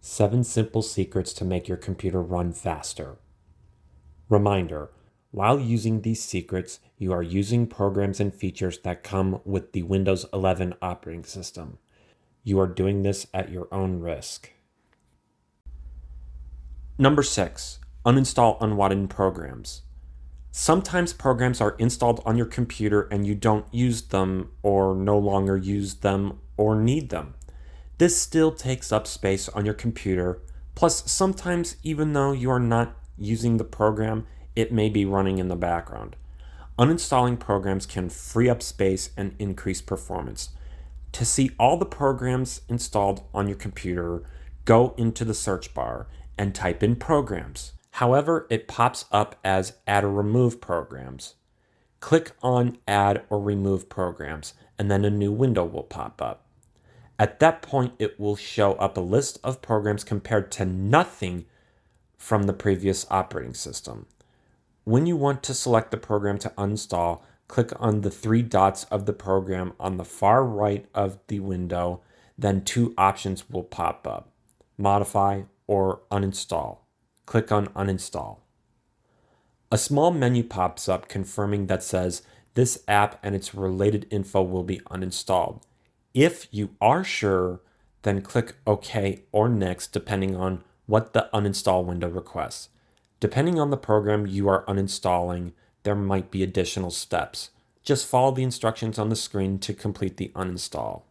7 simple secrets to make your computer run faster. Reminder, while using these secrets, you are using programs and features that come with the Windows 11 operating system. You are doing this at your own risk. Number 6, uninstall unwanted programs. Sometimes programs are installed on your computer and you don't use them or no longer use them or need them. This still takes up space on your computer, plus sometimes even though you are not using the program, it may be running in the background. Uninstalling programs can free up space and increase performance. To see all the programs installed on your computer, go into the search bar and type in programs. However, it pops up as add or remove programs. Click on add or remove programs and then a new window will pop up. At that point, it will show up a list of programs compared to nothing from the previous operating system. When you want to select the program to uninstall, click on the 3 dots of the program on the far right of the window, then 2 options will pop up, modify or uninstall. Click on uninstall. A small menu pops up confirming that says this app and its related info will be uninstalled. If you are sure, then click OK or Next depending on what the uninstall window requests. Depending on the program you are uninstalling, there might be additional steps. Just follow the instructions on the screen to complete the uninstall.